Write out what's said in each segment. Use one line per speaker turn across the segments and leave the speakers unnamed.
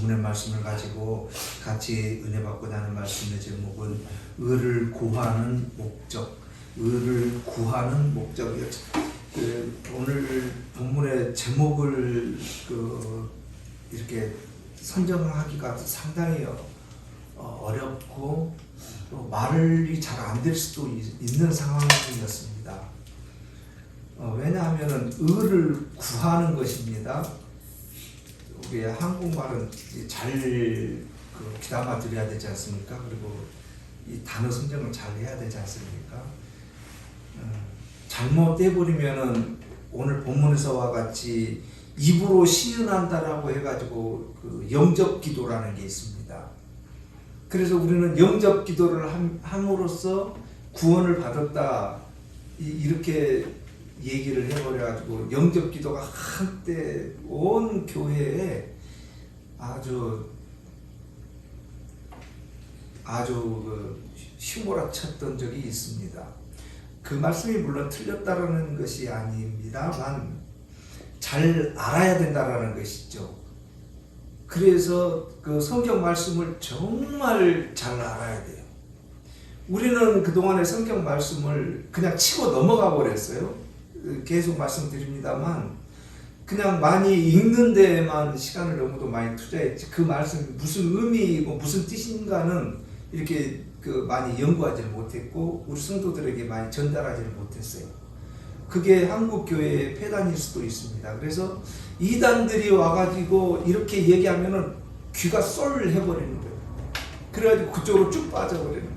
본문의 말씀을 가지고 같이 은혜 받고자 하는 말씀의 제목은 의를 구하는 목적, 의를 구하는 목적이요. 오늘 본문의 제목을 이렇게 선정하기가 상당히 어렵고 또 말이 잘 안 될 수도 있는 상황이었습니다. 왜냐하면 의를 구하는 것입니다. 우리 한국말은 잘 귀담아 드려야 되지 않습니까? 그리고 이 단어 선정을 잘 해야 되지 않습니까? 잘못돼 버리면은 오늘 본문에서와 같이 입으로 시인한다라고 해가지고 그 영접 기도라는 게 있습니다. 그래서 우리는 영접 기도를 함으로써 구원을 받았다 이렇게 얘기를 해버려가지고 영접 기도가 한때 온 교회에 아주 휘몰아쳤던 적이 있습니다. 그 말씀이 물론 틀렸다라는 것이 아닙니다만 잘 알아야 된다라는 것이죠. 그래서 그 성경 말씀을 정말 잘 알아야 돼요. 우리는 그동안의 성경 말씀을 그냥 치고 넘어가 버렸어요. 계속 말씀드립니다만 그냥 많이 읽는 데에만 시간을 너무도 많이 투자했지 그 말씀이 무슨 의미이고 무슨 뜻인가는 이렇게 많이 연구하지를 못했고 우리 성도들에게 많이 전달하지를 못했어요. 그게 한국 교회의 폐단일 수도 있습니다. 그래서 이단들이 와가지고 이렇게 얘기하면은 귀가 쏠 해버리는 거예요. 그래가지고 그쪽으로 쭉 빠져버리는 거예요.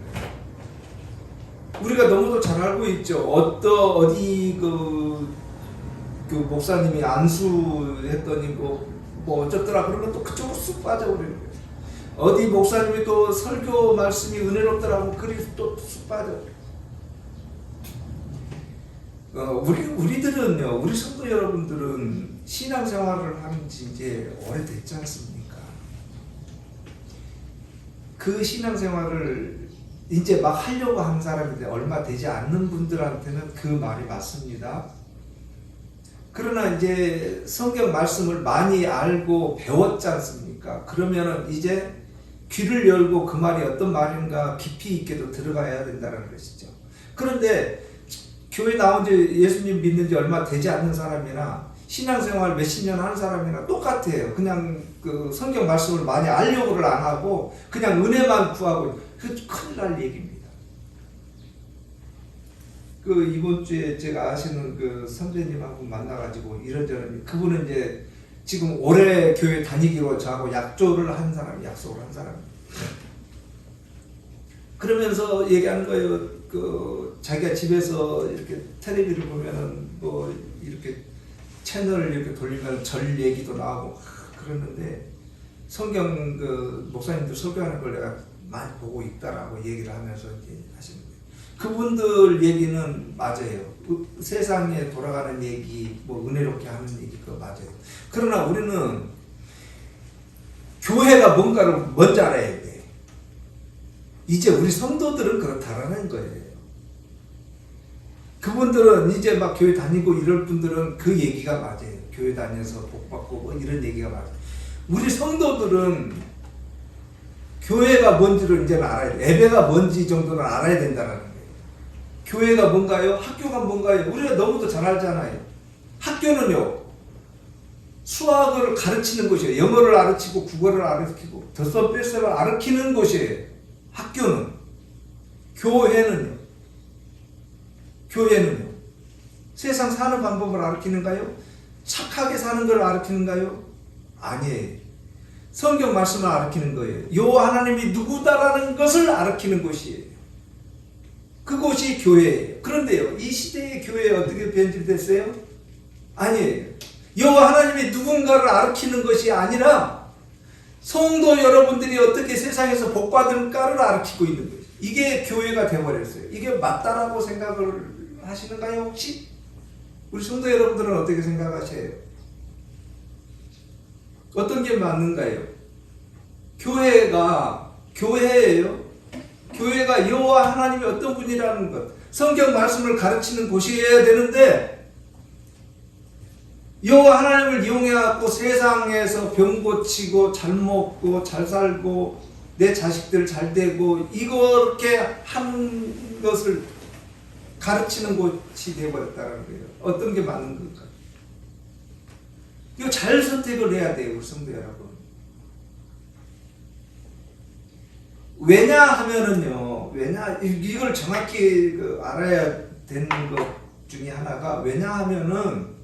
우리가 너무도 잘 알고 있죠. 어디 그 목사님이 안수했더니 뭐 어쩌더라 그러면 또 그쪽으로 쑥 빠져버리는 거예요. 어디 목사님이 또 설교 말씀이 은혜롭더라고 그리 또 쑥 빠져버려요. 우리들은요, 우리 성도 여러분들은 신앙생활을 하는 지 이제 오래됐지 않습니까? 그 신앙생활을 이제 막 하려고 하는 사람인데 얼마 되지 않는 분들한테는 그 말이 맞습니다. 그러나 이제 성경 말씀을 많이 알고 배웠지 않습니까? 그러면은 이제 귀를 열고 그 말이 어떤 말인가 깊이 있게도 들어가야 된다는 것이죠. 그런데 교회 나온 지 예수님 믿는 지 얼마 되지 않는 사람이나 신앙생활 몇십 년 하는 사람이나 똑같아요. 그냥 그 성경 말씀을 많이 알려고를 안 하고 그냥 은혜만 구하고 그 큰일 날 얘기입니다. 이번 주에 제가 아시는 그 선배님하고 만나가지고 이런저런 그분은 이제 지금 올해 교회 다니기로 저하고 약속을 한 사람입니다. 그러면서 얘기하는 거예요. 자기가 집에서 이렇게 텔레비를 보면은 뭐 이렇게 채널을 이렇게 돌리면 절 얘기도 나오고 그러는데 성경 목사님들 설교하는 걸 내가 많이 보고 있다라고 얘기를 하면서 이제 하시는 거예요. 그분들 얘기는 맞아요. 세상에 돌아가는 얘기, 뭐 은혜롭게 하는 얘기 그거 맞아요. 그러나 우리는 교회가 뭔가를 먼저 알아야 돼. 이제 우리 성도들은 그렇다라는 거예요. 그분들은 이제 막 교회 다니고 이럴 분들은 그 얘기가 맞아요. 교회 다녀서 복 받고 뭐 이런 얘기가 맞아요. 우리 성도들은 교회가 뭔지를 이제는 알아야 돼. 예배가 뭔지 정도는 알아야 된다는 거예요. 교회가 뭔가요? 학교가 뭔가요? 우리가 너무도 잘 알잖아요. 학교는요, 수학을 가르치는 곳이에요. 영어를 가르치고 국어를 가르치고 덧서 뺄서를 가르치는 곳이에요. 학교는. 교회는요. 세상 사는 방법을 가르치는가요? 착하게 사는 걸 가르치는가요? 아니에요. 성경 말씀을 가르치는 거예요. 여호와 하나님이 누구다라는 것을 가르치는 곳이에요. 그곳이 교회예요. 그런데요, 이 시대의 교회에 어떻게 변질됐어요? 아니에요. 여호와 하나님이 누군가를 가르치는 것이 아니라 성도 여러분들이 어떻게 세상에서 복받을까를 가르치고 있는 거예요. 이게 교회가 되어버렸어요. 이게 맞다라고 생각을 하시는가요, 혹시? 우리 성도 여러분들은 어떻게 생각하세요? 어떤 게 맞는가요? 교회예요. 교회가 여호와 하나님이 어떤 분이라는 것, 성경 말씀을 가르치는 곳이어야 되는데 여호와 하나님을 이용해갖고 세상에서 병 고치고 잘 먹고 잘 살고 내 자식들 잘 되고 이렇게 한 것을 가르치는 곳이 되어버렸다는 거예요. 어떤 게 맞는 걸까? 이거 잘 선택을 해야 돼요, 우리 성도 여러분. 왜냐하면은요, 이걸 정확히 알아야 되는 것 중에 하나가, 왜냐하면은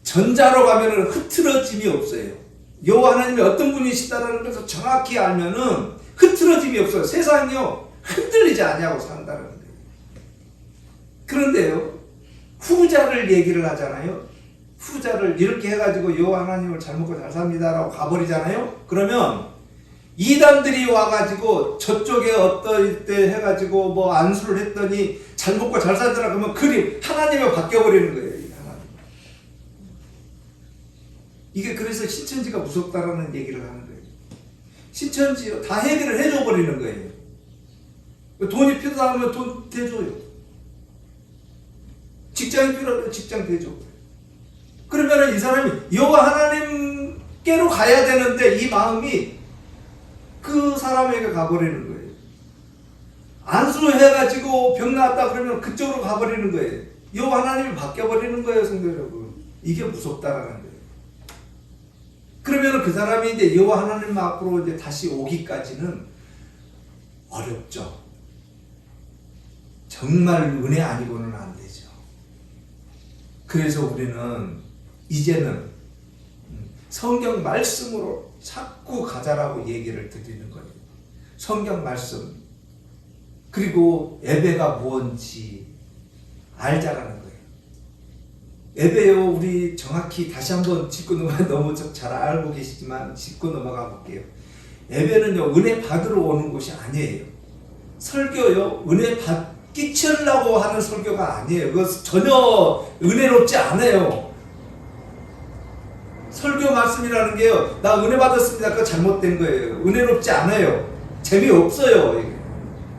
전자로 가면은 흐트러짐이 없어요. 여호와 하나님이 어떤 분이시다라는 것을 정확히 알면은 흐트러짐이 없어요. 세상이요 흔들리지 않냐고 산다는 거예요. 그런데요, 후자를 얘기를 하잖아요. 후자를 이렇게 해가지고 여호와 하나님을 잘 먹고 잘 삽니다라고 가버리잖아요. 그러면 이단들이 와가지고 저쪽에 어떨 때 해가지고 뭐 안수를 했더니 잘 먹고 잘 살더라 그러면 그림 하나님이 바뀌어버리는 거예요. 하나님. 이게 그래서 신천지가 무섭다라는 얘기를 하는 거예요. 신천지 다 해결을 해줘 버리는 거예요. 돈이 필요하면 돈 대줘요. 직장이 필요하면 직장 대줘. 그러면 이 사람이 여호와 하나님께로 가야 되는데 이 마음이 그 사람에게 가버리는 거예요. 안수해가지고 병 나왔다 그러면 그쪽으로 가버리는 거예요. 여호와 하나님이 바뀌어버리는 거예요, 성도 여러분. 이게 무섭다라는 거예요. 그러면 그 사람이 이제 여호와 하나님 앞으로 이제 다시 오기까지는 어렵죠. 정말 은혜 아니고는 안 되죠. 그래서 우리는 이제는 성경 말씀으로 자꾸 가자라고 얘기를 드리는 거예요. 성경 말씀, 그리고 예배가 뭔지 알자라는 거예요. 예배요, 우리 정확히 다시 한번 짚고 너무 잘 알고 계시지만 짚고 넘어가 볼게요. 예배는요, 은혜 받으러 오는 곳이 아니에요. 설교요, 은혜 끼치려고 하는 설교가 아니에요. 그것 전혀 은혜롭지 않아요. 설교 말씀이라는 게요, 나 은혜 받았습니다. 그거 잘못된 거예요. 은혜롭지 않아요. 재미없어요.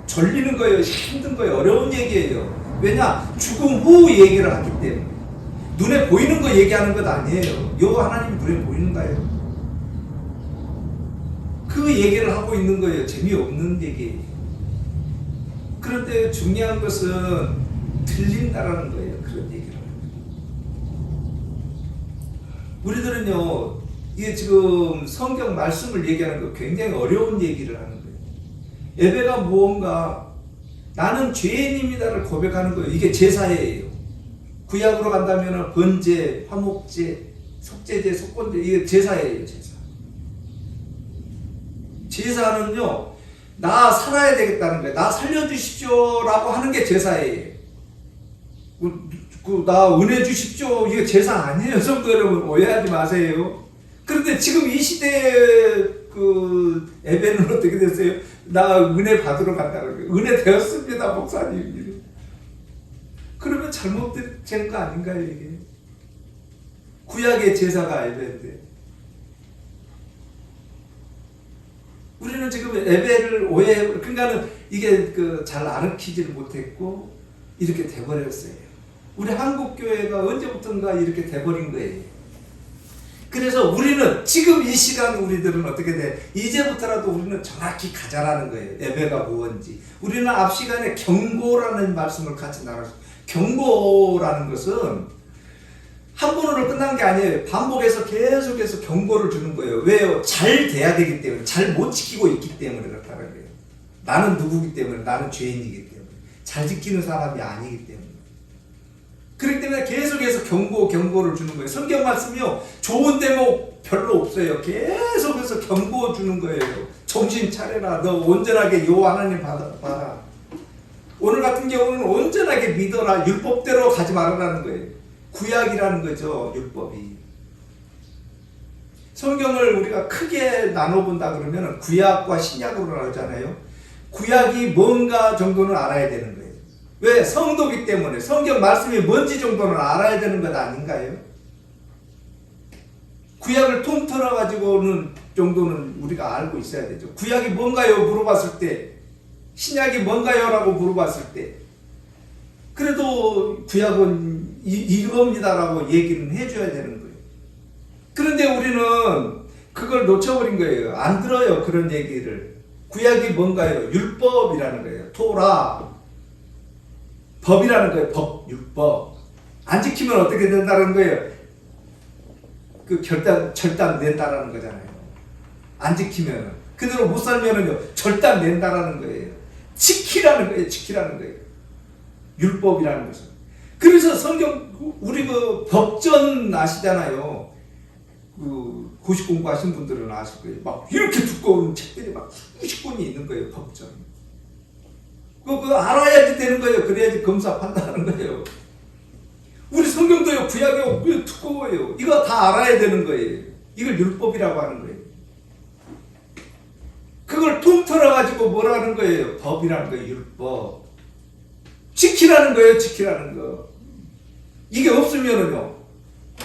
졸리는 거예요. 힘든 거예요. 어려운 얘기예요. 왜냐? 죽음 후 얘기를 하기 때문에. 눈에 보이는 거 얘기하는 것 아니에요. 여호와 하나님이 눈에 보이는가요? 그 얘기를 하고 있는 거예요. 재미없는 얘기. 그런데 중요한 것은 들린다라는 거예요. 그런 얘기를 하는 거예요. 우리들은요, 이게 지금 성경 말씀을 얘기하는 거 굉장히 어려운 얘기를 하는 거예요. 예배가 무언가 나는 죄인입니다를 고백하는 거예요. 이게 제사예요. 구약으로 간다면 번제, 화목제, 속죄제, 속건제, 이게 제사예요. 제사. 제사는요, 나 살아야 되겠다는 거예요. 나 살려주십시오 라고 하는 게 제사예요. 나 은혜 주십시오, 이게 제사 아니에요. 성도 여러분, 오해하지 마세요. 그런데 지금 이 시대의 그 예배는 어떻게 됐어요? 나 은혜 받으러 간다는 거예요. 은혜 되었습니다, 목사님. 그러면 잘못된 거 아닌가요, 이게? 구약의 제사가 예배인데. 우리는 지금 예배를 그러니까는 이게 잘 아르키지를 못했고, 이렇게 돼버렸어요. 우리 한국교회가 언제부턴가 이렇게 돼버린 거예요. 그래서 우리는 지금 이 시간 우리들은 어떻게 돼? 이제부터라도 우리는 정확히 가자라는 거예요. 예배가 무엇인지. 우리는 앞 시간에 경고라는 말씀을 같이 나눴어요. 경고라는 것은 한 번으로 끝난 게 아니에요. 반복해서 계속해서 경고를 주는 거예요. 왜요? 잘 돼야 되기 때문에. 잘 못 지키고 있기 때문에 그렇다는 거예요. 나는 누구기 때문에. 나는 죄인이기 때문에. 잘 지키는 사람이 아니기 때문에. 그렇기 때문에 계속해서 경고를 주는 거예요. 성경 말씀이요, 좋은 대목 별로 없어요. 계속해서 경고 주는 거예요. 정신 차려라. 너 온전하게 여호와 하나님 봐라. 오늘 같은 경우는 온전하게 믿어라. 율법대로 가지 말아라는 거예요. 구약이라는 거죠, 율법이. 성경을 우리가 크게 나눠본다 그러면 구약과 신약으로 나누잖아요. 구약이 뭔가 정도는 알아야 되는 거예요. 왜? 성도기 때문에. 성경 말씀이 뭔지 정도는 알아야 되는 것 아닌가요? 구약을 통틀어가지고는 정도는 우리가 알고 있어야 되죠. 구약이 뭔가요? 물어봤을 때, 신약이 뭔가요? 라고 물어봤을 때, 그래도 구약은 이겁니다라고 얘기는 해줘야 되는 거예요. 그런데 우리는 그걸 놓쳐버린 거예요. 안 들어요, 그런 얘기를. 구약이 뭔가요? 율법이라는 거예요. 토라. 법이라는 거예요. 법, 율법. 안 지키면 어떻게 된다는 거예요? 그 절단된다라는 거잖아요. 안 지키면. 그대로 못 살면은요, 절단된다라는 거예요. 지키라는 거예요. 지키라는 거예요. 율법이라는 것은. 그래서 성경, 우리 그 법전 아시잖아요. 그 고시 공부하신 분들은 아실 거예요. 막 이렇게 두꺼운 책들이 막 수십 권이 있는 거예요. 법전. 그거 알아야지 되는 거예요. 그래야지 검사 판단하는 거예요. 우리 성경도요, 구약이 두꺼워요. 이거 다 알아야 되는 거예요. 이걸 율법이라고 하는 거예요. 그걸 통틀어가지고 뭐라는 거예요? 법이라는 거예요. 율법. 지키라는 거예요. 지키라는 거. 이게 없으면은요,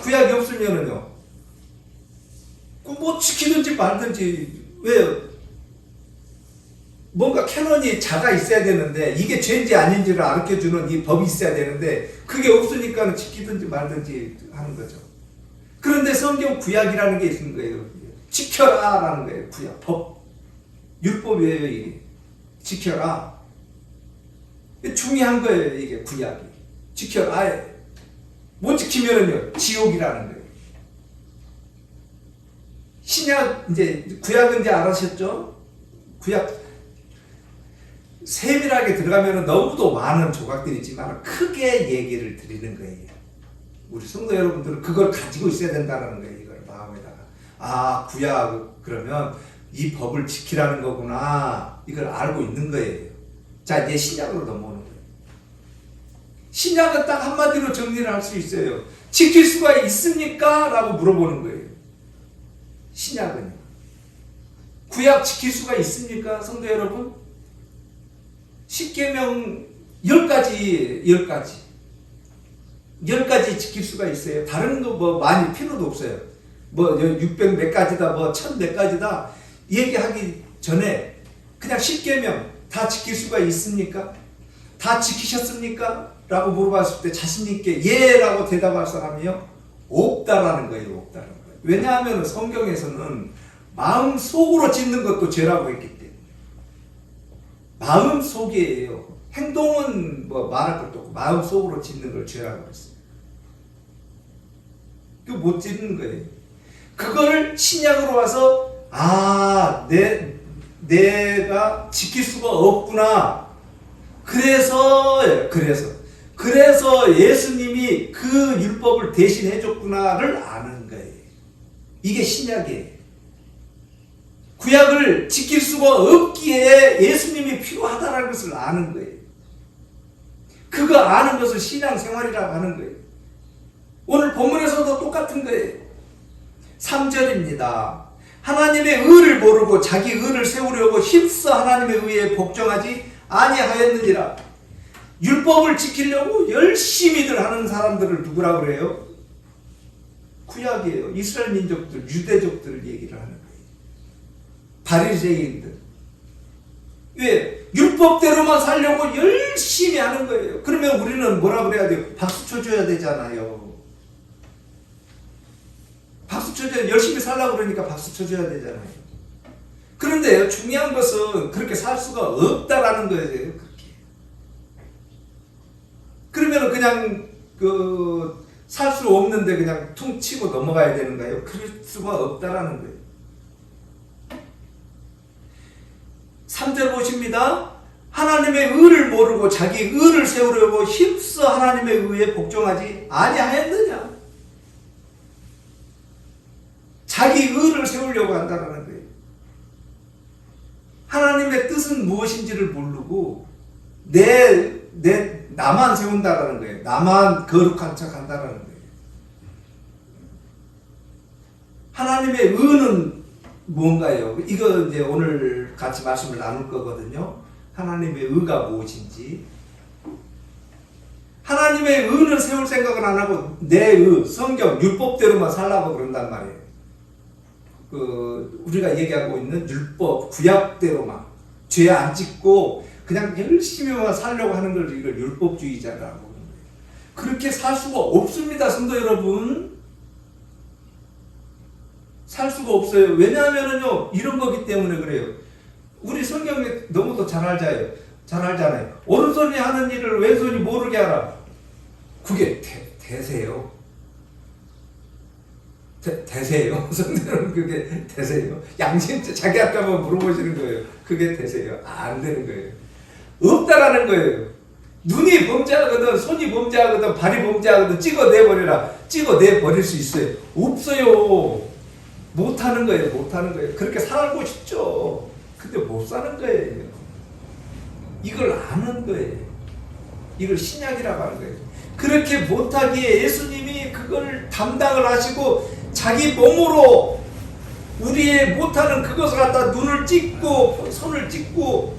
구약이 없으면은요, 뭐 지키든지 말든지. 왜요? 뭔가 캐논이 자가 있어야 되는데, 이게 죄인지 아닌지를 알려주는 이 법이 있어야 되는데, 그게 없으니까 지키든지 말든지 하는 거죠. 그런데 성경 구약이라는 게 있는 거예요. 지켜라 라는 거예요. 구약, 법. 율법이에요, 이게. 지켜라. 중요한 거예요, 이게 구약이. 지켜라. 못 지키면은요, 지옥이라는 거예요. 신약, 이제, 구약은 이제 알아셨죠? 구약, 세밀하게 들어가면 너무도 많은 조각들이 있지만 크게 얘기를 드리는 거예요. 우리 성도 여러분들은 그걸 가지고 있어야 된다는 거예요. 이걸 마음에다가. 아, 구약, 그러면 이 법을 지키라는 거구나. 이걸 알고 있는 거예요. 자, 이제 신약으로 넘어오는 거예요. 신약은 딱 한마디로 정리를 할 수 있어요. 지킬 수가 있습니까? 라고 물어보는 거예요. 신약은요. 구약 지킬 수가 있습니까? 성도 여러분? 십계명 10가지 지킬 수가 있어요. 다른 거 뭐 많이 필요도 없어요. 뭐 600 몇 가지다, 뭐 1000 몇 가지다 얘기하기 전에 그냥 십계명 다 지킬 수가 있습니까? 다 지키셨습니까? 라고 물어봤을 때 자신 있게 예라고 대답할 사람이요? 없다라는 거예요. 없다라는 거예요. 왜냐하면 성경에서는 마음속으로 짓는 것도 죄라고 했기 때문에. 마음속이에요. 행동은 뭐 말할 것도 없고 마음속으로 짓는 걸 죄라고 했어요. 그거 못 짓는 거예요. 그걸 신약으로 와서 내가 지킬 수가 없구나. 그래서 예수님이 그 율법을 대신 해줬구나를 아는 거예요. 이게 신약이에요. 구약을 지킬 수가 없기에 예수님이 필요하다는 것을 아는 거예요. 그거 아는 것을 신앙생활이라고 하는 거예요. 오늘 본문에서도 똑같은 거예요. 3절입니다. 하나님의 의를 모르고 자기 의를 세우려고 힘써 하나님의 의에 복종하지 아니하였느니라. 율법을 지키려고 열심히들 하는 사람들을 누구라고 그래요? 구약이에요. 이스라엘 민족들, 유대족들을 얘기를 하는 거예요. 바리새인들. 왜? 율법대로만 살려고 열심히 하는 거예요. 그러면 우리는 뭐라 그래야 돼요? 박수 쳐줘야 되잖아요. 박수 쳐줘야, 열심히 살려고 그러니까 박수 쳐줘야 되잖아요. 그런데 중요한 것은 그렇게 살 수가 없다라는 거예요. 그렇게. 그러면 그냥 살 수 없는데 그냥 퉁 치고 넘어가야 되는가요? 그럴 수가 없다라는 거예요. 3절 보십니다. 하나님의 의를 모르고 자기 의를 세우려고 힘써 하나님의 의에 복종하지 아니하였느냐. 자기 의를 세우려고 한다는 거예요. 하나님의 뜻은 무엇인지를 모르고 나만 세운다라는 거예요. 나만 거룩한 척 한다라는 거예요. 하나님의 의는 뭔가요? 이거 이제 오늘 같이 말씀을 나눌 거거든요. 하나님의 의가 무엇인지. 하나님의 의는 세울 생각을 안 하고 내 의, 성경, 율법대로만 살라고 그런단 말이에요. 우리가 얘기하고 있는 율법, 구약대로만 죄 안 짓고 그냥 열심히만 살려고 하는 걸 이걸 율법주의자라고 하는 거예요. 그렇게 살 수가 없습니다, 성도 여러분. 살 수가 없어요. 왜냐하면요, 이런 거기 때문에 그래요. 우리 성경에 너무도 잘 알잖아요. 오른손이 하는 일을 왼손이 모르게 하라. 그게 대세요. 대세요. 성도는 그게 대세요. 양심 자기 아까만 물어보시는 거예요. 그게 대세요. 안 되는 거예요. 없다라는 거예요. 눈이 범죄하거든, 손이 범죄하거든, 발이 범죄하거든 찍어내버려라. 찍어내버릴 수 있어요. 없어요. 못하는 거예요. 못하는 거예요. 그렇게 살고 싶죠. 근데 못 사는 거예요. 이걸 아는 거예요. 이걸 신약이라고 하는 거예요. 그렇게 못하기에 예수님이 그걸 담당을 하시고 자기 몸으로 우리의 못하는 그것을 갖다 눈을 찍고 손을 찍고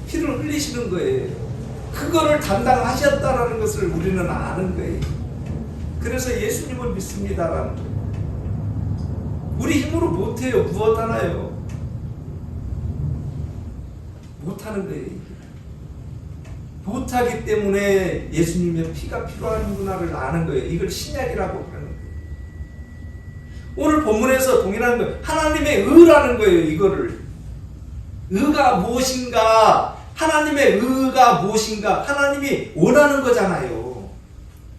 피를 흘리시는 거예요. 그거를 담당하셨다라는 것을 우리는 아는 거예요. 그래서 예수님을 믿습니다라는 거예요. 우리 힘으로 못해요. 무엇 하나요? 못하는 거예요. 못하기 때문에 예수님의 피가 필요하는구나를 아는 거예요. 이걸 신약이라고 하는 거예요. 오늘 본문에서 동일한 거예요. 하나님의 의라는 거예요. 이거를 의가 무엇인가? 하나님의 의가 무엇인가? 하나님이 원하는 거잖아요.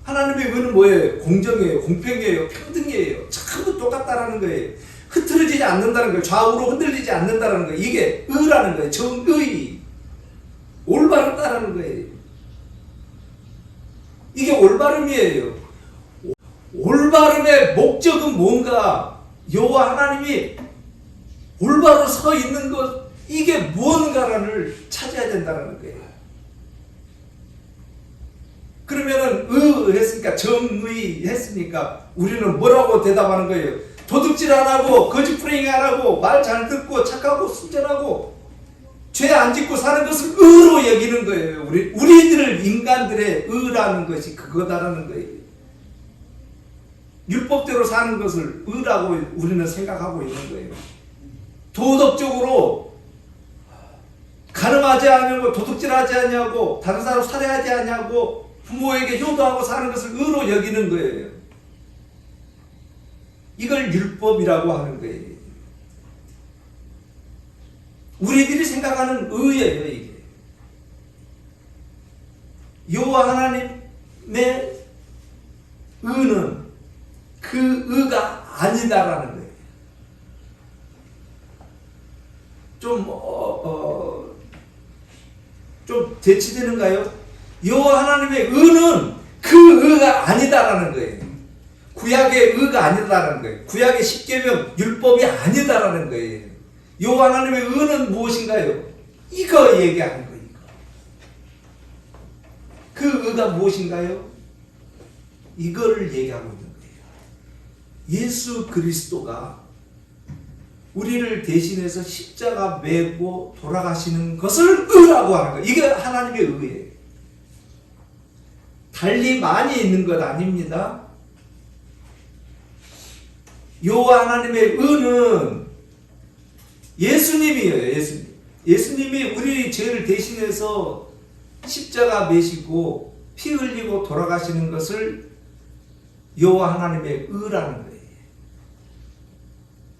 하나님의 의는 뭐예요? 공정이에요, 공평이에요, 평등이에요. 전부 똑같다라는 거예요. 흐트러지지 않는다는 거예요. 좌우로 흔들리지 않는다는 거예요. 이게 의라는 거예요. 정의. 올바르다라는 거예요. 이게 올바름이에요. 올바름의 목적은 뭔가? 여호와 하나님이 올바로 서 있는 것, 이게 무언가를 찾아야 된다는 거예요. 그러면은 했으니까, 정의 했으니까 우리는 뭐라고 대답하는 거예요? 도둑질 안 하고, 거짓부랭이 안 하고, 말 잘 듣고, 착하고, 순전하고, 죄 안 짓고 사는 것을 의로 여기는 거예요. 우리들 인간들의 의라는 것이 그거다라는 거예요. 율법대로 사는 것을 의라고 우리는 생각하고 있는 거예요. 도덕적으로 가늠하지 않냐고, 도둑질하지 않냐고, 다른 사람 살해하지 않냐고, 부모에게 효도하고 사는 것을 의로 여기는 거예요. 이걸 율법이라고 하는 거예요. 우리들이 생각하는 의예요, 이게. 여호와 하나님의 의는 그 의가 아니다라는 거예요. 좀 대치되는가요? 여호와 하나님의 의는 그 의가 아니다라는 거예요. 구약의 의가 아니다라는 거예요. 구약의 십계명 율법이 아니다라는 거예요. 여호와 하나님의 의는 무엇인가요? 이거 얘기하는 거예요. 그 의가 무엇인가요? 이거를 얘기하고 있는 거예요. 예수 그리스도가 우리를 대신해서 십자가 메고 돌아가시는 것을 의라고 하는 거예요. 이게 하나님의 의예요. 달리 많이 있는 것 아닙니다. 여호와 하나님의 의는 예수님이에요. 예수님이 우리 죄를 대신해서 십자가 메시고 피 흘리고 돌아가시는 것을 여호와 하나님의 의라는 거예요.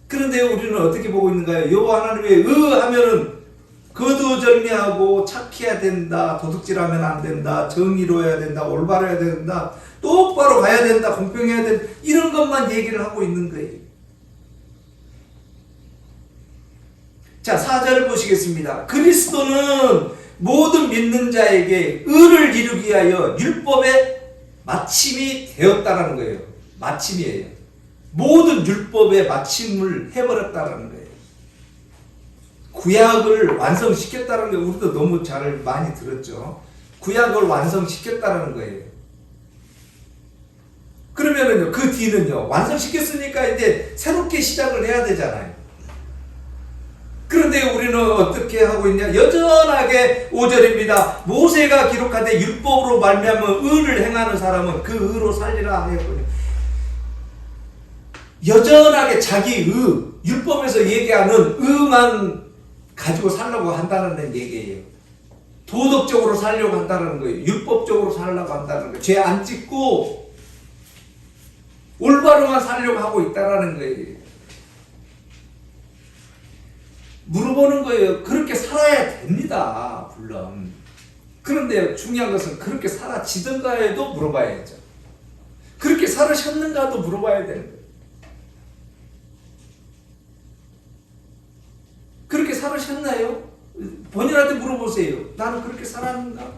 그런데 우리는 어떻게 보고 있는가요? 여호와 하나님의 의 하면은 거두절미하고 착해야 된다, 도둑질하면 안 된다, 정의로워야 된다, 올바르야 된다, 똑바로 가야 된다, 공평해야 된다, 이런 것만 얘기를 하고 있는 거예요. 자, 4절을 보시겠습니다. 그리스도는 모든 믿는 자에게 의를 이루기 위하여 율법의 마침이 되었다라는 거예요. 마침이에요. 모든 율법의 마침을 해버렸다라는 거예요. 구약을 완성시켰다는 게 우리도 너무 잘 많이 들었죠. 구약을 완성시켰다는 거예요. 그러면은요, 그 뒤는요, 완성시켰으니까 이제 새롭게 시작을 해야 되잖아요. 그런데 우리는 어떻게 하고 있냐? 여전하게 5절입니다. 모세가 기록하되 율법으로 말미암아 의를 행하는 사람은 그 의로 살리라 하였거든요. 여전하게 자기 의, 율법에서 얘기하는 의만 가지고 살려고 한다는 얘기예요. 도덕적으로 살려고 한다는 거예요. 율법적으로 살려고 한다는 거예요. 죄 안 짓고 올바로만 살려고 하고 있다는 거예요. 물어보는 거예요. 그렇게 살아야 됩니다. 물론. 그런데 중요한 것은 그렇게 살아지던가에도 물어봐야죠. 그렇게 살으셨는가도 물어봐야 되는 거예요. 그렇게 살으셨나요? 본인한테 물어보세요. 나는 그렇게 살았는가?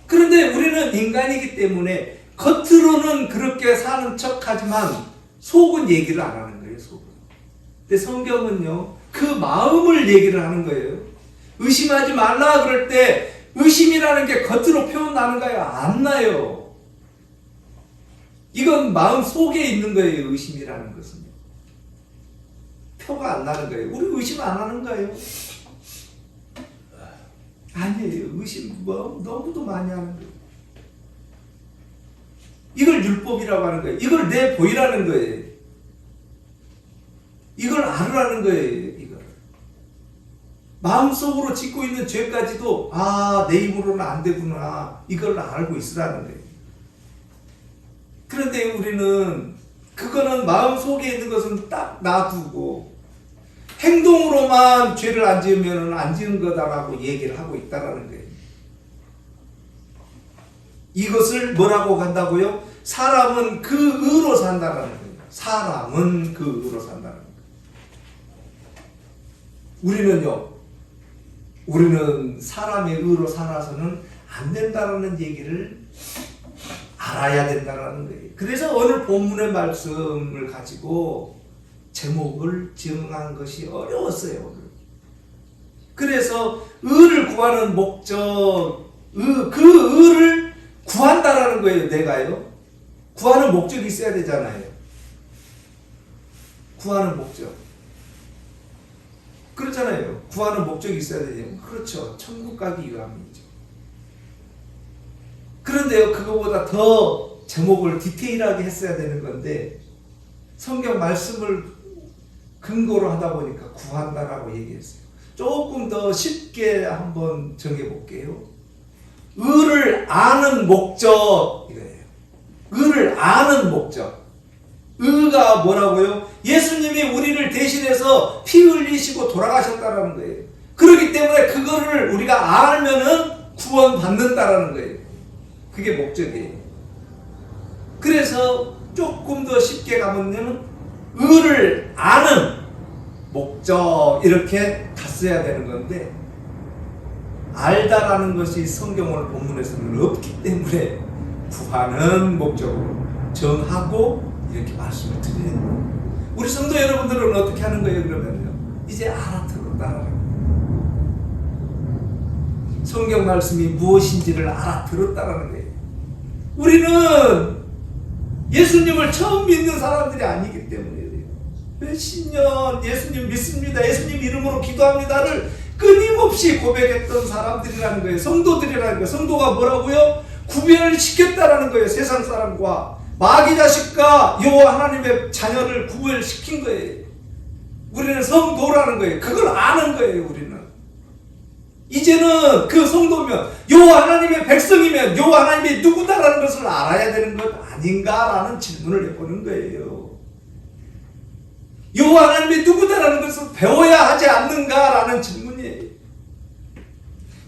그런데 우리는 인간이기 때문에 겉으로는 그렇게 사는 척하지만 속은 얘기를 안 하는 거예요. 속은. 근데 성경은요, 그 마음을 얘기를 하는 거예요. 의심하지 말라 그럴 때 의심이라는 게 겉으로 표현나는가요? 안 나요. 이건 마음 속에 있는 거예요. 의심이라는 것은요. 표가 안 나는 거예요. 우리 의심 안 하는 거예요? 아니에요. 의심 너무도 많이 하는 거예요. 이걸 율법이라고 하는 거예요. 이걸 내 보이라는 거예요. 이걸 알으라는 거예요. 이걸. 마음속으로 짓고 있는 죄까지도 내 입으로는 안 되구나. 이걸 알고 있으라는 거예요. 그런데 우리는 그거는 마음속에 있는 것은 딱 놔두고 행동으로만 죄를 안 지으면 안 지은 거다라고 얘기를 하고 있다라는 거예요. 이것을 뭐라고 한다고요? 사람은 그 의로 산다라는 거예요. 사람은 그 의로 산다는 거예요. 우리는 사람의 의로 살아서는 안 된다라는 얘기를 알아야 된다라는 거예요. 그래서 오늘 본문의 말씀을 가지고 제목을 정한 것이 어려웠어요. 그래서 의를 구하는 목적, 그 의를 구한다라는 거예요. 내가요. 구하는 목적이 있어야 되잖아요. 구하는 목적. 그렇잖아요. 구하는 목적이 있어야 되죠. 그렇죠. 천국 가기 위함이죠. 그런데요, 그거보다 더 제목을 디테일하게 했어야 되는 건데 성경 말씀을 근거로 하다 보니까 구한다라고 얘기했어요. 조금 더 쉽게 한번 정해볼게요. 의를 아는 목적 이거예요. 의를 아는 목적. 의가 뭐라고요? 예수님이 우리를 대신해서 피 흘리시고 돌아가셨다라는 거예요. 그렇기 때문에 그거를 우리가 알면은 구원받는다라는 거예요. 그게 목적이에요. 그래서 조금 더 쉽게 가면은 의를 아는 목적 이렇게 갔어야 되는 건데 알다라는 것이 성경 오늘 본문에서는 없기 때문에 구하는 목적으로 정하고 이렇게 말씀을 드리는 거예요. 우리 성도 여러분들은 어떻게 하는 거예요? 그러면요, 이제 알아들었다라는 거예요. 성경 말씀이 무엇인지를 알아들었다라는 거예요. 우리는 예수님을 처음 믿는 사람들이 아니기 때문에 몇십 년 예수님 믿습니다, 예수님 이름으로 기도합니다를 끊임없이 고백했던 사람들이라는 거예요. 성도들이라는 거예요. 성도가 뭐라고요? 구별을 시켰다라는 거예요. 세상 사람과 마귀 자식과 여호와 하나님의 자녀를 구별시킨 거예요. 우리는 성도라는 거예요. 그걸 아는 거예요. 우리는 이제는 그 성도면 여호와 하나님의 백성이면 여호와 하나님이 누구다라는 것을 알아야 되는 것 아닌가라는 질문을 해보는 거예요. 여호와 하나님이 누구다라는 것을 배워야 하지 않는가라는 질문이에요.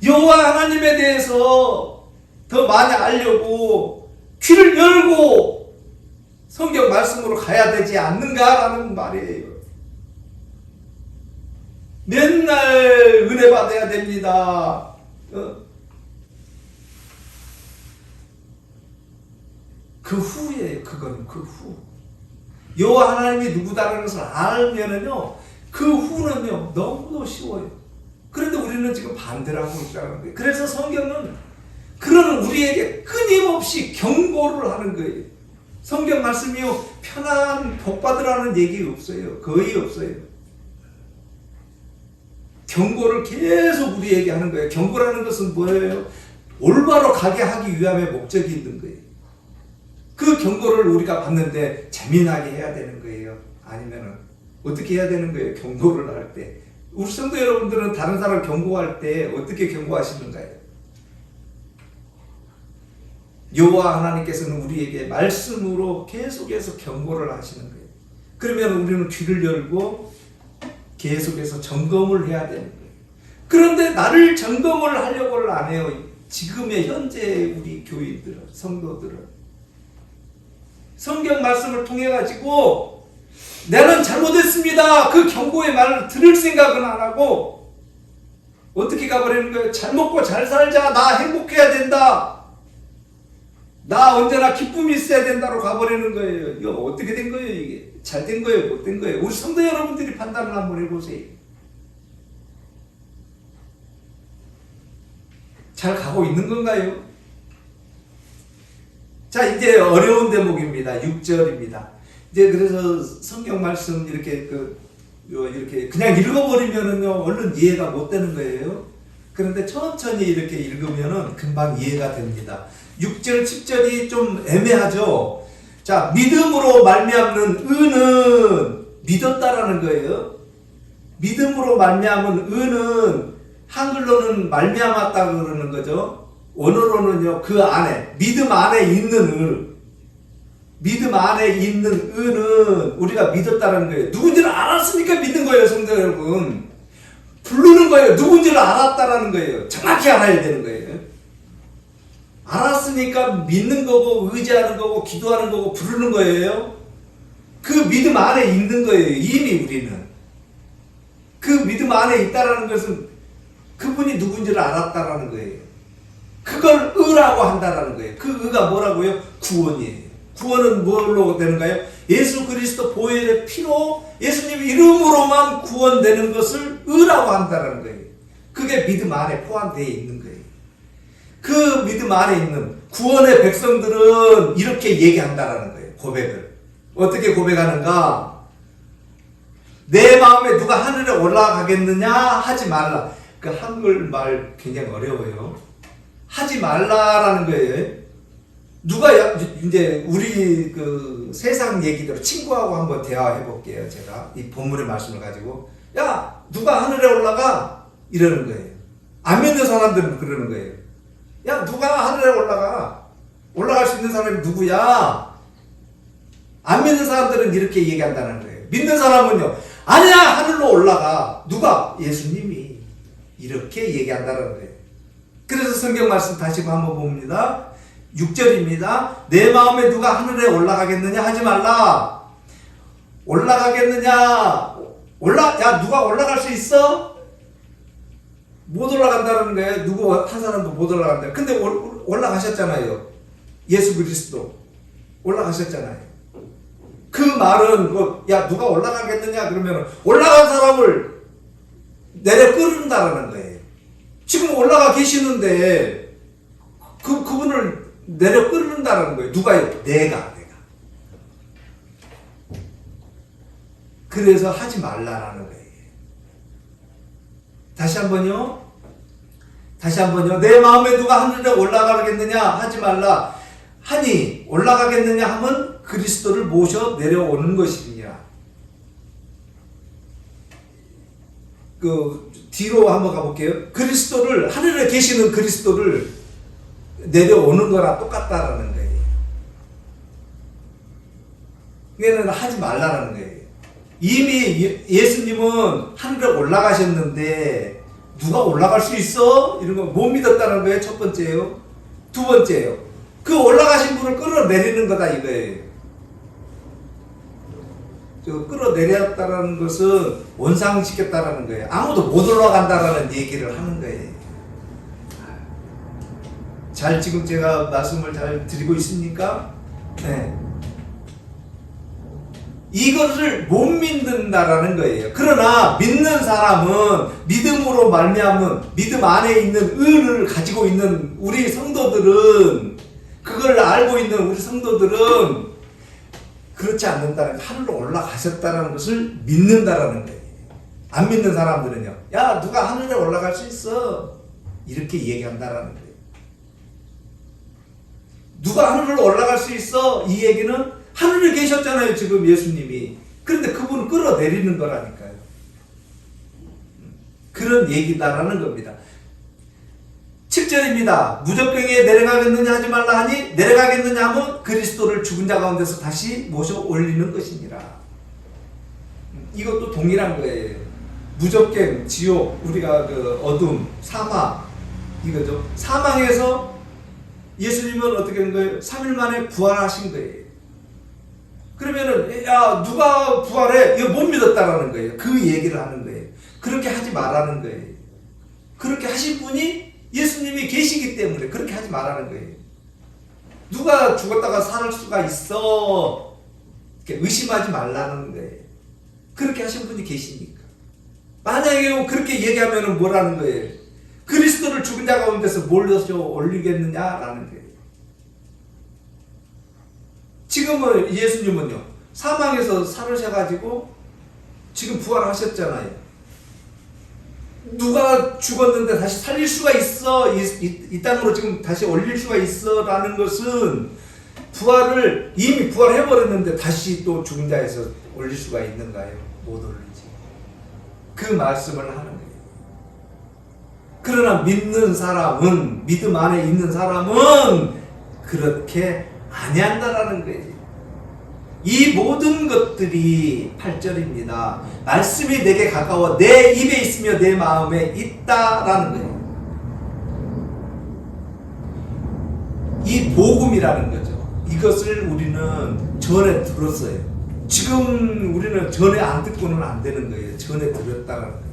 여호와 하나님에 대해서 더 많이 알려고 귀를 열고 성경 말씀으로 가야 되지 않는가라는 말이에요. 맨날 은혜 받아야 됩니다. 그 후에 그건 그 후. 여호와 하나님이 누구다라는 것을 알면은요, 그 후는요 너무도 쉬워요. 그런데 우리는 지금 반대를 하고 있다는 거예요. 그래서 성경은 그런 우리에게 끊임없이 경고를 하는 거예요. 성경 말씀이요 편안 복 받으라는 얘기 없어요. 거의 없어요. 경고를 계속 우리에게 하는 거예요. 경고라는 것은 뭐예요? 올바로 가게 하기 위함의 목적이 있는 거예요. 그 경고를 우리가 받는데 재미나게 해야 되는 거예요? 아니면은 어떻게 해야 되는 거예요? 경고를 할 때 우리 성도 여러분들은 다른 사람을 경고할 때 어떻게 경고하시는가요? 여호와 하나님께서는 우리에게 말씀으로 계속해서 경고를 하시는 거예요. 그러면 우리는 귀를 열고 계속해서 점검을 해야 되는 거예요. 그런데 나를 점검을 하려고를 안 해요. 지금의 현재 우리 교인들은, 성도들은 성경 말씀을 통해 가지고 나는 잘못했습니다, 그 경고의 말을 들을 생각은 안 하고 어떻게 가버리는 거예요? 잘 먹고 잘 살자, 나 행복해야 된다, 나 언제나 기쁨이 있어야 된다로 가버리는 거예요. 이거 어떻게 된 거예요? 이게 잘 된 거예요? 못 된 거예요? 우리 성도 여러분들이 판단을 한번 해보세요. 잘 가고 있는 건가요? 자, 이제 어려운 대목입니다. 6절입니다. 이제 그래서 성경 말씀 이렇게 이렇게 그냥 읽어버리면은요, 얼른 이해가 못 되는 거예요. 그런데 천천히 이렇게 읽으면은 금방 이해가 됩니다. 6절, 10절이 좀 애매하죠. 자, 믿음으로 말미암는 의는 믿었다라는 거예요. 믿음으로 말미암은 의는 한글로는 말미암았다 그러는 거죠. 원어로는요, 그 안에, 믿음 안에 있는 의, 믿음 안에 있는 의는 우리가 믿었다는 거예요. 누군지를 알았으니까 믿는 거예요, 성도 여러분. 부르는 거예요. 누군지를 알았다라는 거예요. 정확히 알아야 되는 거예요. 알았으니까 믿는 거고, 의지하는 거고, 기도하는 거고, 부르는 거예요. 그 믿음 안에 있는 거예요, 이미 우리는. 그 믿음 안에 있다라는 것은 그분이 누군지를 알았다라는 거예요. 그걸 의라고 한다라는 거예요. 그 의가 뭐라고요? 구원이에요. 구원은 뭘로 되는가요? 예수 그리스도 보혈의 피로, 예수님 이름으로만 구원되는 것을 의라고 한다라는 거예요. 그게 믿음 안에 포함되어 있는 거예요. 그 믿음 안에 있는 구원의 백성들은 이렇게 얘기한다라는 거예요. 고백을. 어떻게 고백하는가? 내 마음에 누가 하늘에 올라가겠느냐? 하지 말라. 그 한글말 굉장히 어려워요. 하지 말라라는 거예요. 누가 이제 우리 그 세상 얘기대로 친구하고 한번 대화해 볼게요. 제가 이 본문의 말씀을 가지고, 야, 누가 하늘에 올라가? 이러는 거예요. 안 믿는 사람들은 그러는 거예요. 야, 누가 하늘에 올라가? 올라갈 수 있는 사람이 누구야? 안 믿는 사람들은 이렇게 얘기한다는 거예요. 믿는 사람은요, 아니야, 하늘로 올라가. 누가? 예수님이. 이렇게 얘기한다는 거예요. 그래서 성경 말씀 다시 한번 봅니다. 6절입니다. 내 마음에 누가 하늘에 올라가겠느냐? 하지 말라. 올라가겠느냐? 야, 누가 올라갈 수 있어? 못 올라간다는 거예요. 누구 한 사람도 못 올라간다. 근데 올라가셨잖아요. 예수 그리스도 올라가셨잖아요. 그 말은 야, 누가 올라가겠느냐? 그러면 올라간 사람을 내려 끌는다라는 거예요. 지금 올라가 계시는데 그분을 내려 끌는다라는 거예요. 누가요? 내가. 그래서 하지 말라라는 거예요. 다시 한번요. 내 마음에 누가 하늘에 올라가겠느냐? 하지 말라. 하니 올라가겠느냐 하면 그리스도를 모셔 내려오는 것이니라. 그 뒤로 한번 가볼게요. 그리스도를, 하늘에 계시는 그리스도를 내려오는 거랑 똑같다라는 거예요. 이게는 하지 말라라는 거예요. 이미 예수님은 하늘에 올라가셨는데 누가 올라갈 수 있어? 이런 거 못 믿었다는 거예요. 첫 번째요. 두 번째요. 그 올라가신 분을 끌어내리는 거다 이거예요. 끌어내렸다는 것은 원상시켰다라는 거예요. 아무도 못 올라간다라는 얘기를 하는 거예요. 잘 지금 제가 말씀을 잘 드리고 있습니까? 네. 이것을 못 믿는다라는 거예요. 그러나 믿는 사람은 믿음으로 말미암은 믿음 안에 있는 의를 가지고 있는 우리 성도들은, 그걸 알고 있는 우리 성도들은 그렇지 않는다는, 하늘로 올라가셨다는 것을 믿는다라는 거예요. 안 믿는 사람들은요, 야, 누가 하늘에 올라갈 수 있어? 이렇게 얘기한다라는 거예요. 누가 하늘로 올라갈 수 있어? 이 얘기는 하늘에 계셨잖아요, 지금 예수님이. 그런데 그분은 끌어내리는 거라니까요. 그런 얘기다라는 겁니다. 7절입니다. 무적병에 내려가겠느냐 하지 말라 하니 내려가겠느냐 하면 그리스도를 죽은 자 가운데서 다시 모셔 올리는 것이니라. 이것도 동일한 거예요. 무적갱, 지옥, 우리가 그 어둠, 사망 이거죠. 사망에서 예수님은 어떻게 된 거예요? 3일 만에 부활하신 거예요. 그러면은 야 누가 부활해? 이거 못 믿었다라는 거예요. 그 얘기를 하는 거예요. 그렇게 하지 말라는 거예요. 그렇게 하신 분이 예수님이 계시기 때문에 그렇게 하지 말라는 거예요. 누가 죽었다가 살 수가 있어? 이렇게 의심하지 말라는 거예요. 그렇게 하신 분이 계시니까. 만약에 그렇게 얘기하면 뭐라는 거예요? 그리스도를 죽은 자 가운데서 몰려서 올리겠느냐라는 거예요. 지금은 예수님은요 사망에서 살으셔가지고 지금 부활하셨잖아요. 누가 죽었는데 다시 살릴 수가 있어, 이 땅으로 지금 다시 올릴 수가 있어 라는 것은 부활을 이미 부활해버렸는데 다시 또 죽은 자에서 올릴 수가 있는가요? 못 올리지. 그 말씀을 하는 거예요. 그러나 믿는 사람은, 믿음 안에 있는 사람은 그렇게 아니한다라는 거예요. 이 모든 것들이 8절입니다. 말씀이 내게 가까워 내 입에 있으며 내 마음에 있다라는 거예요. 이 복음이라는 거죠. 이것을 우리는 전에 들었어요. 지금 우리는 전에 안 듣고는 안 되는 거예요. 전에 들었다라는 거예요.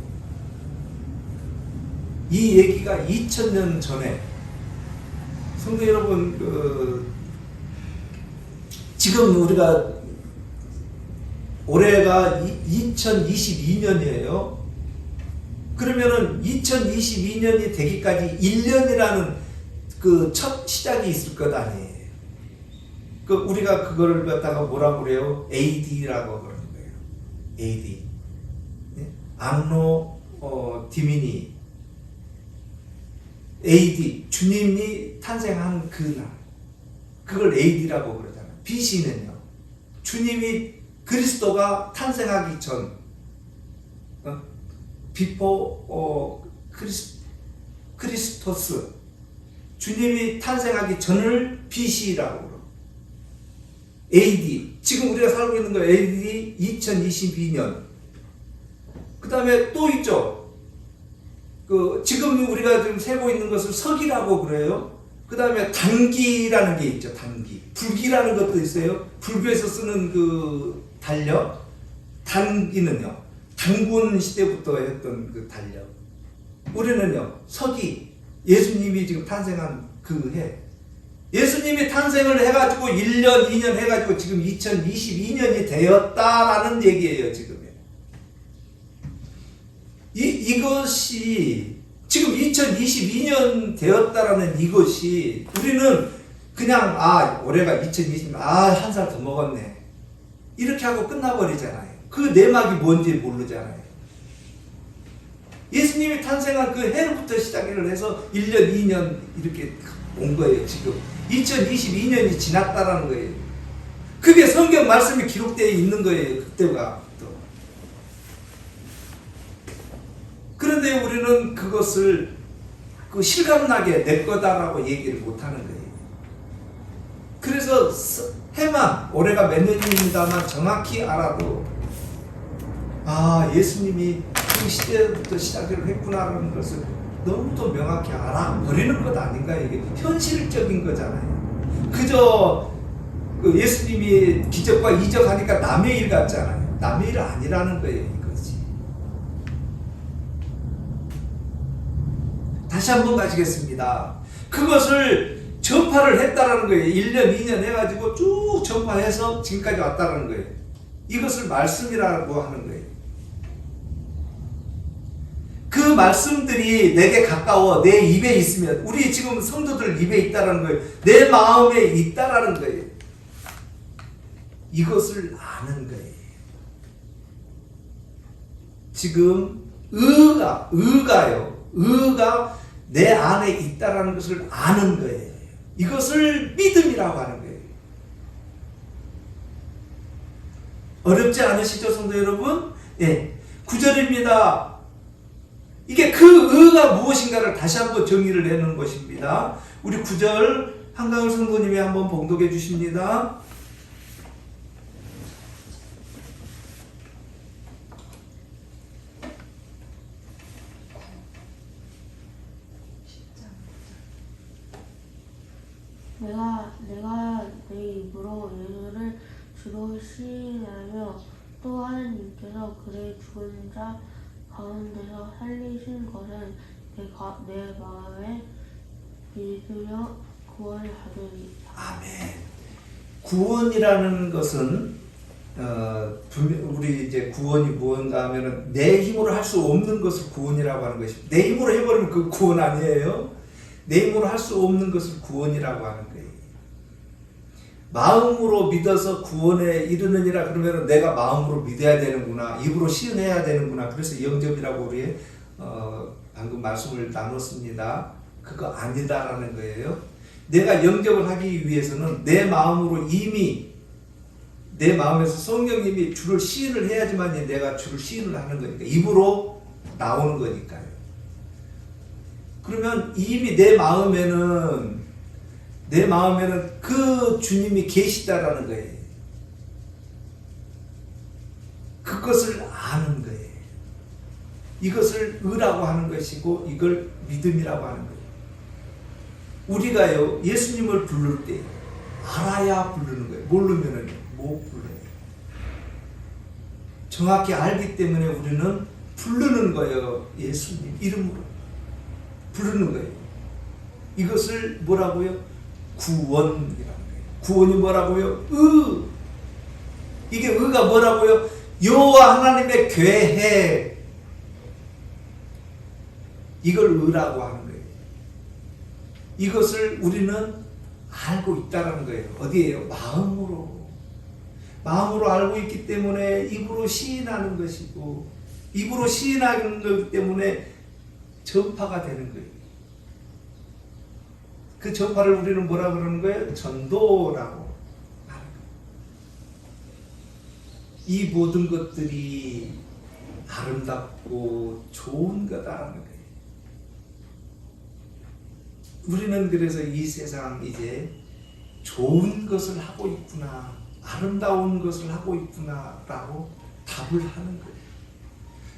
이 얘기가 2000년 전에 성도 여러분, 지금 우리가 올해가 2022년이에요. 그러면은 2022년이 되기까지 1년이라는 그 첫 시작이 있을 것 아니에요. 그 우리가 그거를 갖다가 뭐라고 그래요? AD라고 그러는 거예요. AD. 네? 안노 디미니. AD. 주님이 탄생한 그날. 그걸 AD라고 그러잖아요. BC는요. 주님이 그리스도가 탄생하기 전, 비포 크리스토스, 주님이 탄생하기 전을 BC라고 그래요. AD, 지금 우리가 살고 있는 거 AD 2022년. 그 다음에 또 있죠. 지금 우리가 지금 세고 있는 것을 서기라고 그래요. 그 다음에 단기라는 게 있죠. 단기. 불기라는 것도 있어요. 불교에서 쓰는 그 달력. 단기는요. 단군 시대부터 했던 그 달력. 우리는요. 서기. 예수님이 지금 탄생한 그 해. 예수님이 탄생을 해가지고 1년, 2년 해가지고 지금 2022년이 되었다라는 얘기예요. 지금. 이것이 지금 2022년 되었다라는 이것이 우리는 그냥 올해가 2020년 한 살 더 먹었네 이렇게 하고 끝나버리잖아요. 그 내막이 뭔지 모르잖아요. 예수님이 탄생한 그 해로부터 시작을 해서 1년 2년 이렇게 온 거예요. 지금 2022년이 지났다라는 거예요. 그게 성경 말씀이 기록되어 있는 거예요. 그때가 또. 그런데 우리는 그것을 실감나게 내 거다라고 얘기를 못하는 거예요. 그래서 해만 올해가 몇 년입니다만 정확히 알아도 예수님이 그 시대부터 시작을 했구나라는 것을 너무도 명확히 알아버리는 것 아닌가. 이게 현실적인 거잖아요. 그저 예수님이 기적과 이적하니까 남의 일 같잖아요. 남의 일 아니라는 거예요. 이것이. 다시 한번 가시겠습니다. 그것을 전파를 했다라는 거예요. 1년, 2년 해가지고 쭉 전파해서 지금까지 왔다라는 거예요. 이것을 말씀이라고 하는 거예요. 그 말씀들이 내게 가까워 내 입에 있으면, 우리 지금 성도들 입에 있다라는 거예요. 내 마음에 있다라는 거예요. 이것을 아는 거예요. 지금 의가요. 의가 내 안에 있다라는 것을 아는 거예요. 이것을 믿음이라고 하는 거예요. 어렵지 않으시죠, 성도 여러분? 예. 9절입니다. 이게 그 의가 무엇인가를 다시 한번 정의를 내는 것입니다. 우리 9절 한강을 성도님이 한번 봉독해 주십니다.
내가 내 입으로 예수를 주로 시인하며 또 하나님께서 그의 죽은 자 가운데서 살리신 것은 내 마음에 믿으며 구원을 받으리이다.
아멘. 구원이라는 것은 우리 이제 구원이 무언가 하면은 내 힘으로 할 수 없는 것을 구원이라고 하는 것입니다. 내 힘으로 해버리면 그 구원 아니에요. 내 힘으로 할 수 없는 것을 구원이라고 하는 거예요. 마음으로 믿어서 구원에 이르느니라 그러면 내가 마음으로 믿어야 되는구나, 입으로 시인해야 되는구나. 그래서 영접이라고 우리 방금 말씀을 나눴습니다. 그거 아니다라는 거예요. 내가 영접을 하기 위해서는 내 마음으로 이미 내 마음에서 성령님이 주를 시인을 해야지만 내가 주를 시인을 하는 거니까, 입으로 나오는 거니까요. 그러면 이미 내 마음에는 그 주님이 계시다라는 거예요. 그것을 아는 거예요. 이것을 의라고 하는 것이고 이걸 믿음이라고 하는 거예요. 우리가요, 예수님을 부를 때 알아야 부르는 거예요. 모르면은 못 불러요. 정확히 알기 때문에 우리는 부르는 거예요. 예수님 이름으로 부르는 거예요. 이것을 뭐라고요? 구원이라는 거예요. 구원이 뭐라고요? 의. 이게 의가 뭐라고요? 여호와 하나님의 계획. 이걸 의라고 하는 거예요. 이것을 우리는 알고 있다는 거예요. 어디에요? 마음으로 알고 있기 때문에 입으로 시인하는 것이고, 입으로 시인하는 것 때문에 전파가 되는 거예요. 그 전파를 우리는 뭐라 그러는 거예요? 전도라고 하는 거예요. 이 모든 것들이 아름답고 좋은 거다라는 거예요. 우리는 그래서 이 세상 이제 좋은 것을 하고 있구나, 아름다운 것을 하고 있구나 라고 답을 하는 거예요.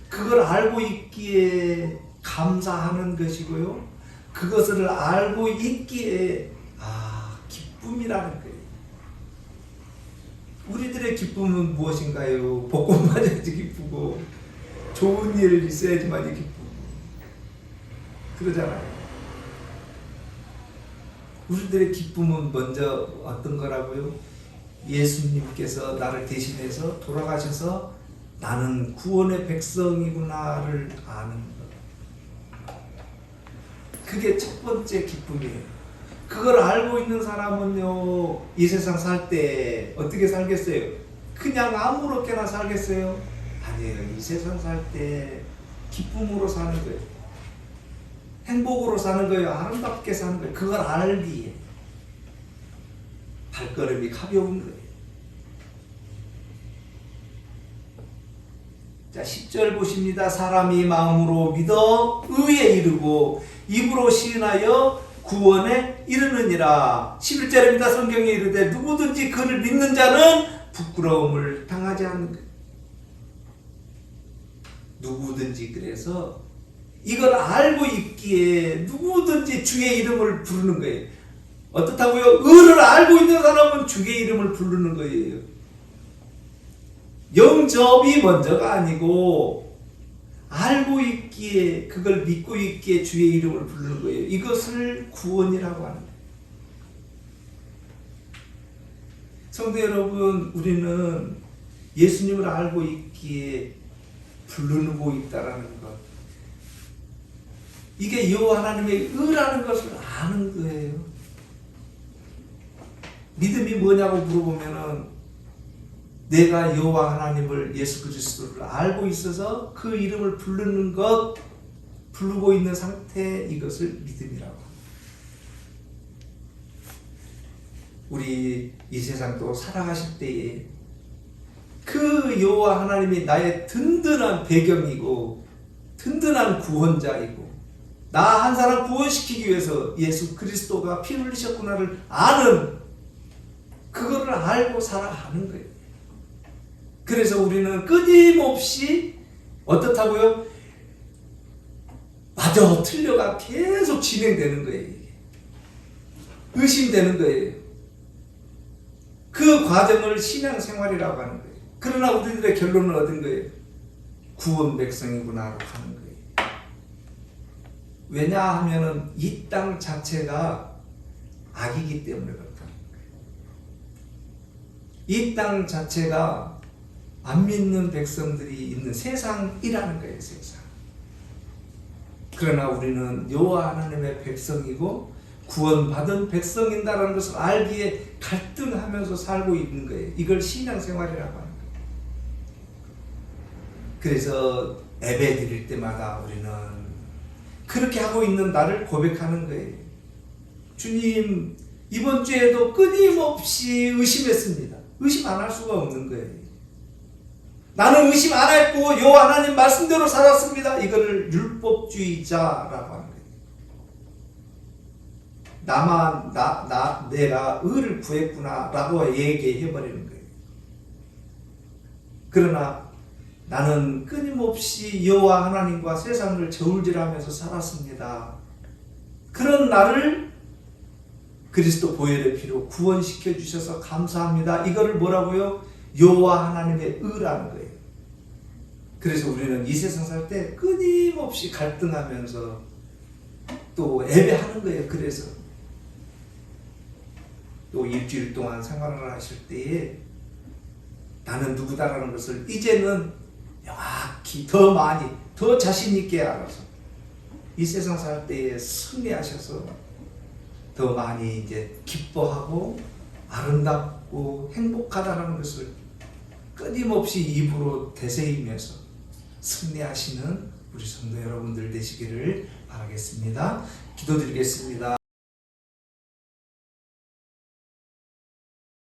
그걸 알고 있기에 감사하는 것이고요, 그것을 알고 있기에 기쁨이라는 거예요. 우리들의 기쁨은 무엇인가요? 복권 맞아야지 기쁘고, 좋은 일 있어야지만 기쁘고 그러잖아요. 우리들의 기쁨은 먼저 어떤 거라고요? 예수님께서 나를 대신해서 돌아가셔서 나는 구원의 백성이구나를 아는 것. 그게 첫 번째 기쁨이에요. 그걸 알고 있는 사람은요, 이 세상 살 때 어떻게 살겠어요? 그냥 아무렇게나 살겠어요? 아니에요. 이 세상 살 때 기쁨으로 사는 거예요. 행복으로 사는 거예요. 아름답게 사는 거예요. 그걸 알기에 발걸음이 가벼운 거예요. 자, 10절 보십니다. 사람이 마음으로 믿어 의에 이르고 입으로 시인하여 구원에 이르느니라. 11절입니다. 성경에 이르되 누구든지 그를 믿는 자는 부끄러움을 당하지 않는 거예요. 누구든지, 그래서 이걸 알고 있기에 누구든지 주의 이름을 부르는 거예요. 어떻다고요? 의를 알고 있는 사람은 주의 이름을 부르는 거예요. 영접이 먼저가 아니고 알고 있기에, 그걸 믿고 있기에 주의 이름을 부르는 거예요. 이것을 구원이라고 하는 거예요. 성도 여러분, 우리는 예수님을 알고 있기에 부르고 있다라는 것, 이게 여호와 하나님의 의라는 것을 아는 거예요. 믿음이 뭐냐고 물어보면은 내가 여호와 하나님을, 예수 그리스도를 알고 있어서 그 이름을 부르는 것, 부르고 있는 상태, 이것을 믿음이라고 합니다. 우리 이 세상 또 살아가실 때에 그 여호와 하나님이 나의 든든한 배경이고 든든한 구원자이고 나 한 사람 구원시키기 위해서 예수 그리스도가 피 흘리셨구나를 아는 그거를 알고 살아가는 거예요. 그래서 우리는 끊임없이 어떻다고요? 맞아 틀려가 계속 진행되는 거예요. 이게. 의심되는 거예요. 그 과정을 신앙생활이라고 하는 거예요. 그러나 우리들의 결론은 얻은 거예요. 구원 백성이구나 하는 거예요. 왜냐하면은 이 땅 자체가 악이기 때문에 그렇다는 거예요. 이 땅 자체가 안 믿는 백성들이 있는 세상이라는 거예요. 세상. 그러나 우리는 여호와 하나님의 백성이고 구원받은 백성인다라는 것을 알기에 갈등하면서 살고 있는 거예요. 이걸 신앙생활이라고 하는 거예요. 그래서 예배 드릴 때마다 우리는 그렇게 하고 있는 나를 고백하는 거예요. 주님, 이번 주에도 끊임없이 의심했습니다. 의심 안 할 수가 없는 거예요. 나는 의심 안 했고 여호와 하나님 말씀대로 살았습니다. 이거를 율법주의자라고 하는 거예요. 내가 의를 구했구나라고 얘기해버리는 거예요. 그러나 나는 끊임없이 여호와 하나님과 세상을 저울질하면서 살았습니다. 그런 나를 그리스도 보혈의 피로 구원시켜 주셔서 감사합니다. 이거를 뭐라고요? 여호와 하나님의 의라는 거예요. 그래서 우리는 이 세상 살 때 끊임없이 갈등하면서 또 예배하는 거예요. 그래서 또 일주일 동안 생활을 하실 때에 나는 누구다라는 것을 이제는 명확히 더 많이 더 자신 있게 알아서 이 세상 살 때에 승리하셔서 더 많이 이제 기뻐하고 아름답고 행복하다는 것을 끊임없이 입으로 되새이면서 승리하시는 우리 성도 여러분들 되시기를 바라겠습니다. 기도드리겠습니다.